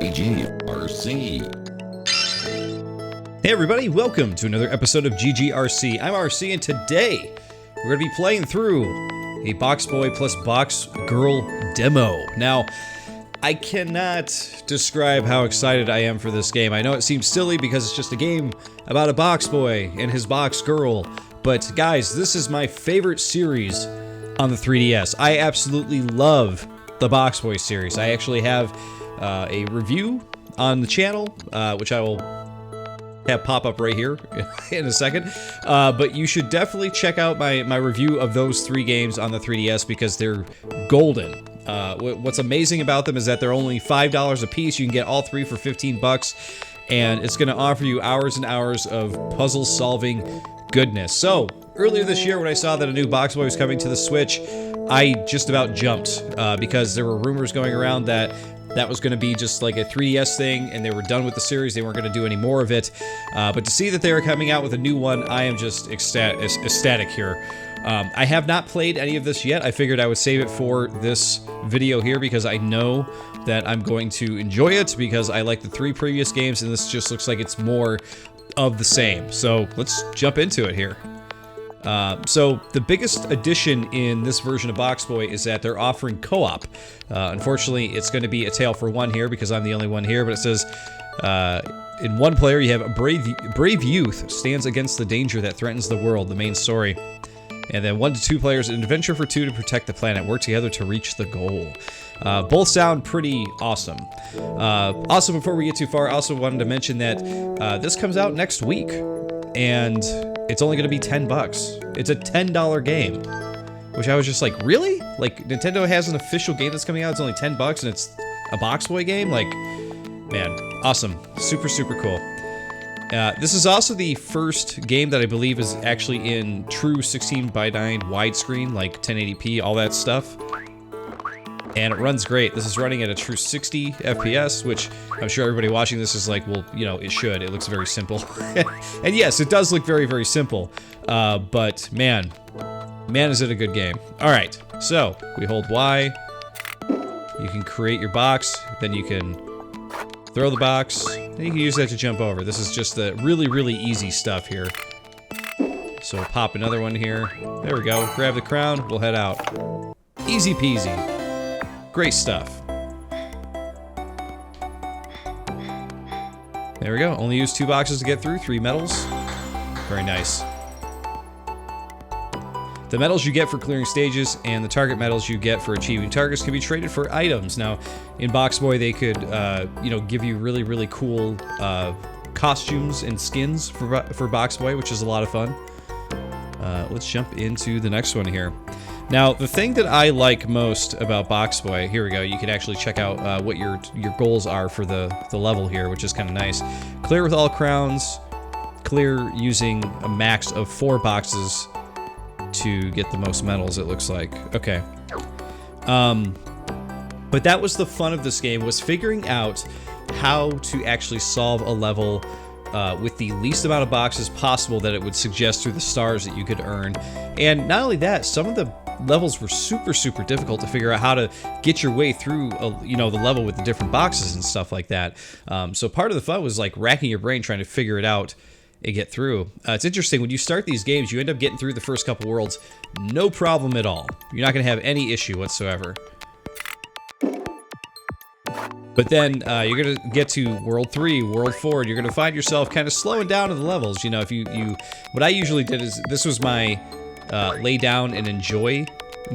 GGRC. Hey everybody, welcome to another episode of GGRC. I'm RC, and today we're going to be playing through a BoxBoy plus BoxGirl demo. Now, I cannot describe how excited I am for this game. I know it seems silly because it's just a game about a BoxBoy and his BoxGirl, but guys, this is my favorite series on the 3DS. I absolutely love the BoxBoy series. I actually have a review on the channel, which I will have pop up right here in a second, but you should definitely check out my review of those three games on the 3DS because they're golden. What's amazing about them is that they're only $5 a piece. You can get all three for 15 bucks, and it's going to offer you hours and hours of puzzle solving goodness. So earlier this year when I saw that a new BoxBoy was coming to the Switch, I just about jumped because there were rumors going around that was going to be just like a 3DS thing, and they were done with the series. They weren't going to do any more of it. But to see that they are coming out with a new one, I am just ecstatic here. I have not played any of this yet. I figured I would save it for this video here because I know that I'm going to enjoy it because I like the three previous games, and this just looks like it's more of the same. So let's jump into it here. So the biggest addition in this version of BoxBoy is that they're offering co-op. Unfortunately, it's going to be a tale for one here because I'm the only one here, but it says in one player you have a brave youth stands against the danger that threatens the world, the main story. And then 1 to 2 players, an adventure for 2 to protect the planet, work together to reach the goal. Both sound pretty awesome. Also, before we get too far, I also wanted to mention that this comes out next week, and it's only going to be 10 bucks. It's a $10 game, which I was just like, really? Like, Nintendo has an official game that's coming out, it's only 10 bucks, and it's a BoxBoy game? Like, man, awesome. Super, super cool. This is also the first game that I believe is actually in true 16:9 widescreen, like 1080p, all that stuff. And it runs great. This is running at a true 60 FPS, which I'm sure everybody watching this is like, well, you know, it should. It looks very simple. And yes, it does look very, very simple. But man, is it a good game. All right, so we hold Y. You can create your box. Then you can throw the box. Then you can use that to jump over. This is just the really, really easy stuff here. So we'll pop another one here. There we go. Grab the crown. We'll head out. Easy peasy. Great stuff. There we go. Only use 2 boxes to get through, 3 medals. Very nice. The medals you get for clearing stages and the target medals you get for achieving targets can be traded for items. Now, in BoxBoy, they could, you know, give you really, really cool costumes and skins for BoxBoy, which is a lot of fun. Let's jump into the next one here. Now, the thing that I like most about BoxBoy, here we go, you can actually check out what your goals are for the level here, which is kind of nice. Clear with all crowns, clear using a max of 4 boxes to get the most medals, it looks like. Okay. But that was the fun of this game, was figuring out how to actually solve a level with the least amount of boxes possible that it would suggest through the stars that you could earn. And not only that, some of the levels were super, super difficult to figure out how to get your way through, you know, the level with the different boxes and stuff like that. So part of the fun was like racking your brain trying to figure it out and get through. It's interesting, when you start these games, you end up getting through the first couple worlds, no problem at all. You're not going to have any issue whatsoever. But then you're going to get to World 3, World 4, and you're going to find yourself kind of slowing down in the levels. You know, if you what I usually did is, this was my lay down and enjoy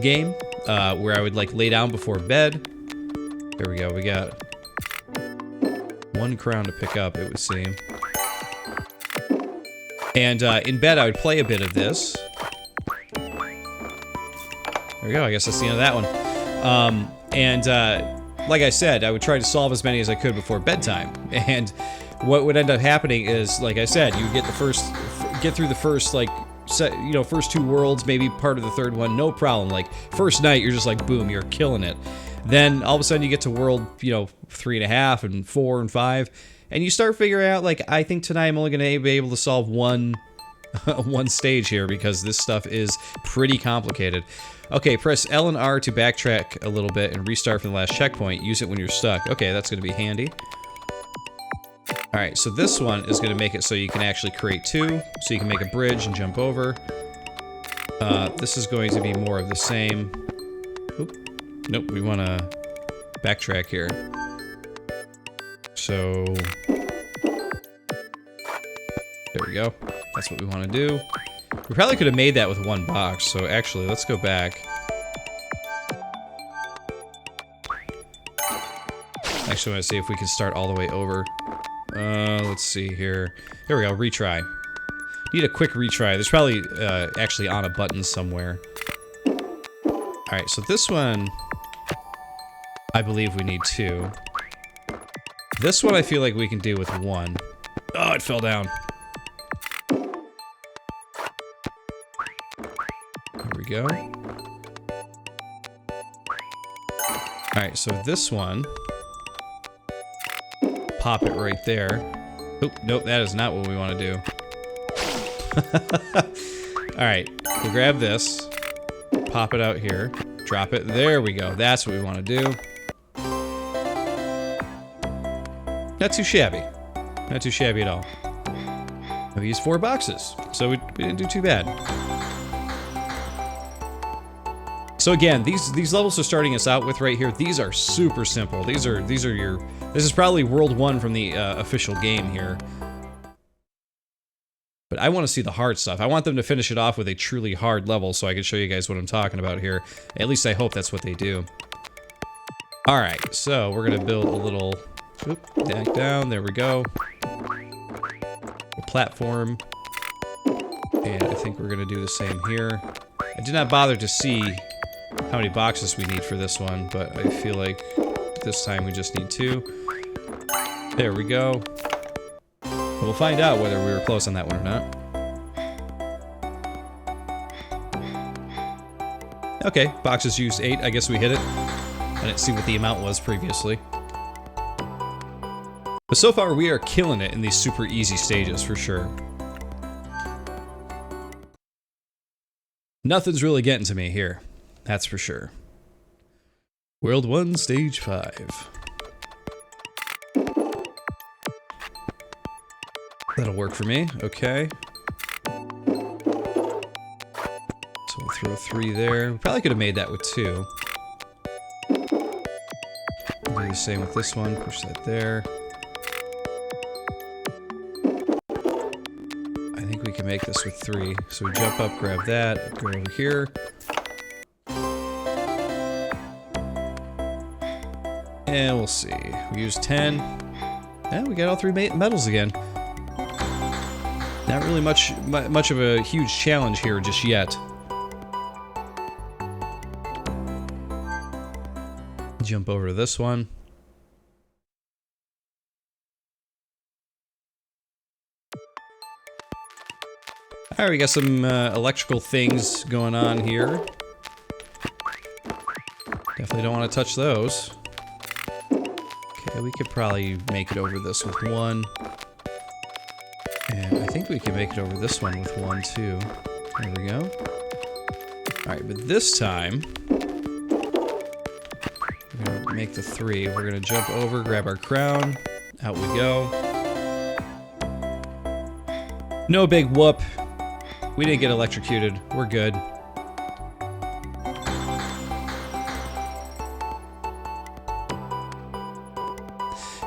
game, where I would like lay down before bed. There we go, we got 1 crown to pick up, it would seem. And in bed, I would play a bit of this. There we go, I guess that's the end of that one. Like I said, I would try to solve as many as I could before bedtime. And what would end up happening is, like I said, you get through the first, like, first 2 worlds, maybe part of the 3rd one, no problem. Like, first night, you're just like, boom, you're killing it. Then, all of a sudden, you get to world, 3.5 and 4 and 5, and you start figuring out, like, I think tonight I'm only going to be able to solve one stage here, because this stuff is pretty complicated. Okay, press L and R to backtrack a little bit and restart from the last checkpoint. Use it when you're stuck. Okay, that's going to be handy. Alright, so this one is going to make it so you can actually create two, so you can make a bridge and jump over. This is going to be more of the same. Oop. Nope, we want to backtrack here. So... there we go. That's what we want to do. We probably could have made that with one box, so actually, let's go back. Actually, I want to see if we can start all the way over. Let's see here. Here we go, retry. Need a quick retry. There's probably actually on a button somewhere. Alright, so this one, I believe we need two. This one I feel like we can do with one. Oh, it fell down. There we go. Alright, so this one, pop it right there. Oop, nope, that is not what we want to do. Alright, we'll grab this, pop it out here, drop it, there we go, that's what we want to do. Not too shabby. Not too shabby at all. We used 4 boxes, so we didn't do too bad. So again, these levels are starting us out with right here. These are super simple. These are your... This is probably World 1 from the official game here. But I want to see the hard stuff. I want them to finish it off with a truly hard level so I can show you guys what I'm talking about here. At least I hope that's what they do. Alright, so we're going to build a little... Oop, back down, there we go. A platform. And I think we're going to do the same here. I did not bother to see how many boxes we need for this one, but I feel like this time we just need 2. There we go. We'll find out whether we were close on that one or not. Okay, boxes used 8. I guess we hit it. I didn't see what the amount was previously. But so far, we are killing it in these super easy stages, for sure. Nothing's really getting to me here. That's for sure. World 1, Stage 5. That'll work for me, okay. So we'll throw 3 there. We probably could have made that with 2. We'll do the same with this one, push that there. I think we can make this with 3. So we jump up, grab that, go over here. And we'll see. We use 10. And we got all 3 medals again. Not really much of a huge challenge here just yet. Jump over to this one. Alright, we got some electrical things going on here. Definitely don't want to touch those. Okay, we could probably make it over this with 1. And I think we can make it over this one with 1 too. There we go. Alright, but this time, we're gonna make the 3. We're gonna jump over, grab our crown. Out we go. No big whoop. We didn't get electrocuted. We're good.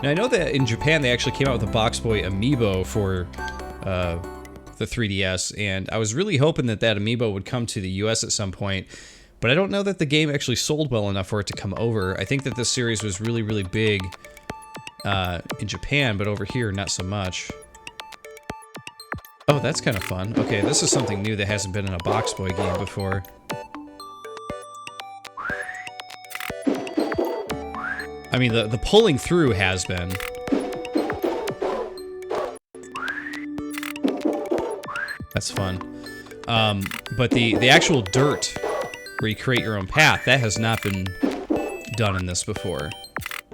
Now I know that in Japan they actually came out with a BoxBoy amiibo for the 3DS, and I was really hoping that that amiibo would come to the US at some point, but I don't know that the game actually sold well enough for it to come over. I think that this series was really, really big in Japan, but over here, not so much. Oh, that's kind of fun. Okay, this is something new that hasn't been in a BoxBoy game before. I mean, the pulling through has been. That's fun. But the actual dirt, where you create your own path, that has not been done in this before.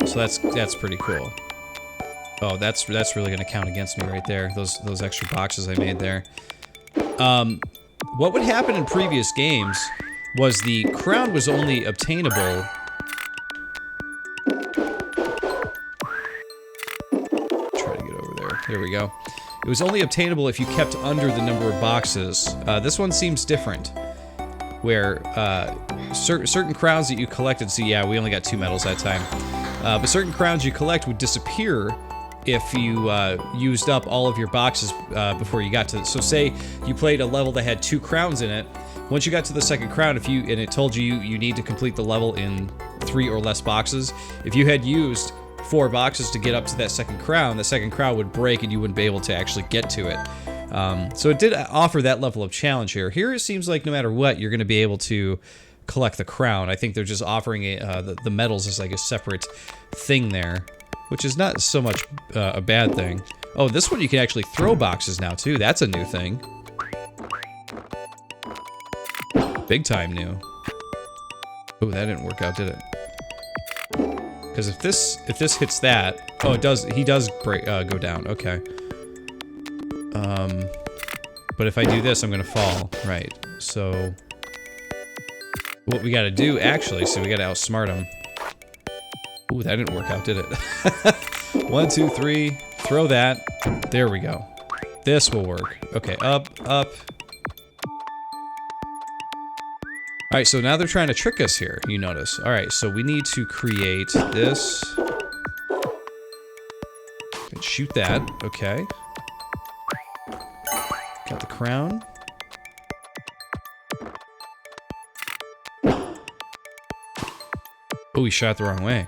So that's pretty cool. Oh, that's really gonna count against me right there. Those extra boxes I made there. What would happen in previous games was the crown was only obtainable. Try to get over Here we go. It was only obtainable if you kept under the number of boxes. This one seems different, where certain crowns that you collected, so yeah, we only got 2 medals that time, but certain crowns you collect would disappear if you used up all of your boxes before you got to it. So say you played a level that had 2 crowns in it. Once you got to the second crown, and it told you you need to complete the level in 3 or less boxes, if you had used 4 boxes to get up to that second crown, the second crown would break and you wouldn't be able to actually get to it. So it did offer that level of challenge here. Here it seems like no matter what, you're going to be able to collect the crown. I think they're just offering the medals as like a separate thing there, which is not so much a bad thing. Oh, this one you can actually throw boxes now too. That's a new thing. Big time new. Oh, that didn't work out, did it? Because if this hits that, oh, it does. He does break, go down. Okay. But if I do this, I'm gonna fall. Right. So what we gotta do, actually, so we gotta outsmart him. Ooh, that didn't work out, did it? 1, 2, 3. Throw that. There we go. This will work. Okay, up, up. Alright, so now they're trying to trick us here, you notice. Alright, so we need to create this. And shoot that. Okay. Got the crown. Oh, he shot the wrong way.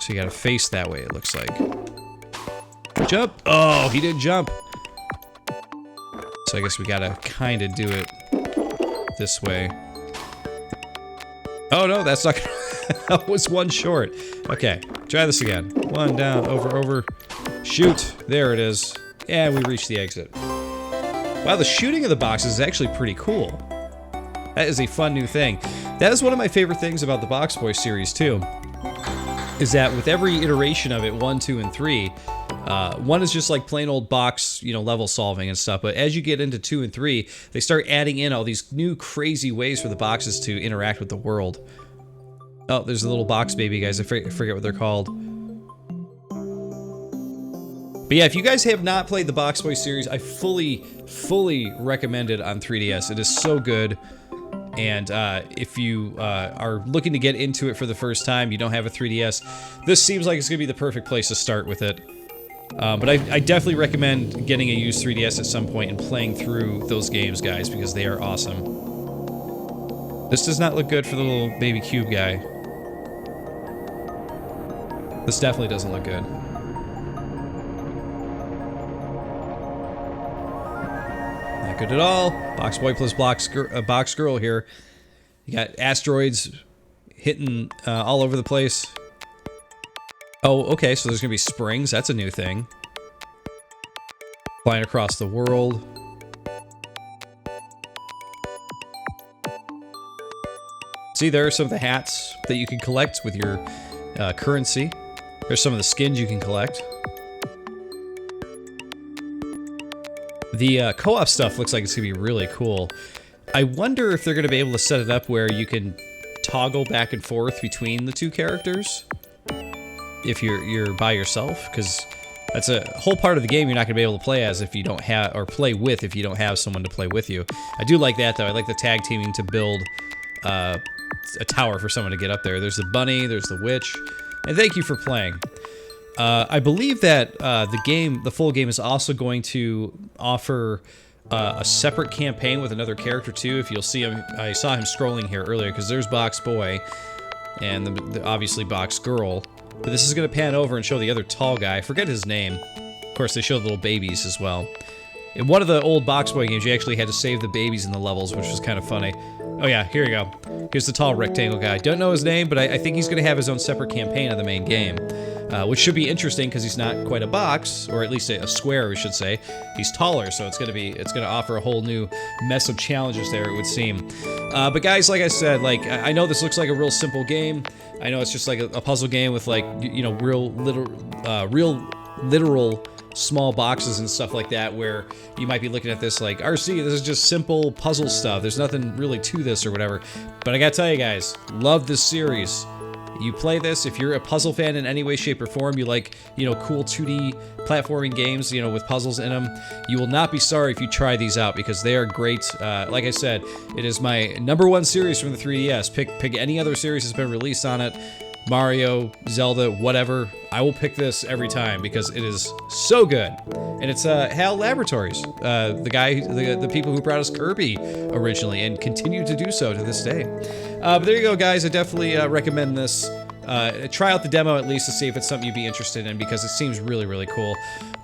So you gotta face that way, it looks like. Jump! Oh, he didn't jump! So I guess we gotta kinda do it this way. Oh no, that's not gonna... That was 1 short. Okay, try this again. 1 down, over, over. Shoot! There it is. And we reached the exit. Wow, the shooting of the boxes is actually pretty cool. That is a fun new thing. That is one of my favorite things about the BoxBoy series, too. Is that with every iteration of it, 1, 2, and 3, 1 is just like plain old box, you know, level solving and stuff, but as you get into 2 and 3, they start adding in all these new crazy ways for the boxes to interact with the world. Oh, there's a little box baby, guys. I forget what they're called. But yeah, if you guys have not played the BoxBoy series, I fully recommend it on 3DS. It is so good. And if you are looking to get into it for the first time, you don't have a 3DS, this seems like it's going to be the perfect place to start with it. But I definitely recommend getting a used 3DS at some point and playing through those games, guys, because they are awesome. This does not look good for the little baby cube guy. This definitely doesn't look good. Not good at all. BoxBoy plus BoxGirl here. You got asteroids hitting all over the place. Oh, okay, so there's gonna be springs. That's a new thing. Flying across the world. See, there are some of the hats that you can collect with your currency. There's some of the skins you can collect. The co-op stuff looks like it's gonna be really cool. I wonder if they're gonna be able to set it up where you can toggle back and forth between the 2 characters if you're by yourself, because that's a whole part of the game you're not gonna be able to play as if you don't have, or play with if you don't have someone to play with you. I do like that though. I like the tag teaming to build a tower for someone to get up there. There's the bunny, there's the witch, and thank you for playing. I believe that the full game is also going to offer a separate campaign with another character too. If you'll see him, I saw him scrolling here earlier because there's BoxBoy and obviously BoxGirl. But this is going to pan over and show the other tall guy. I forget his name. Of course, they show the little babies as well. In one of the old BoxBoy games, you actually had to save the babies in the levels, which was kind of funny. Oh yeah, here you go. Here's the tall rectangle guy. Don't know his name, but I think he's going to have his own separate campaign of the main game. Which should be interesting because he's not quite a box, or at least a square, we should say. He's taller, so it's gonna offer a whole new mess of challenges there, it would seem. But guys, like I said, like I know this looks like a real simple game. I know it's just like a puzzle game with like real literal small boxes and stuff like that, where you might be looking at this like, RC, this is just simple puzzle stuff. There's nothing really to this or whatever. But I gotta tell you guys, love this series. You play this, if you're a puzzle fan in any way, shape, or form, you like, you know, cool 2D platforming games, you know, with puzzles in them, you will not be sorry if you try these out because they are great. Like I said, it is my #1 series from the 3DS. Pick any other series that's been released on it. Mario, Zelda, whatever. I will pick this every time because it is so good. And it's HAL Laboratories, the people who brought us Kirby originally and continue to do so to this day. But there you go, guys. I definitely recommend this. Try out the demo at least to see if it's something you'd be interested in because it seems really, really cool.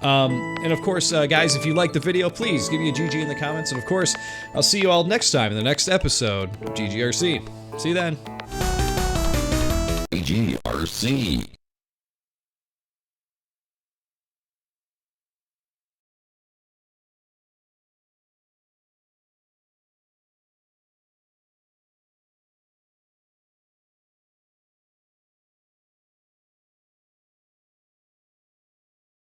And of course, guys, if you liked the video, please give me a GG in the comments. And of course, I'll see you all next time in the next episode of GGRC. See you then. GGRC.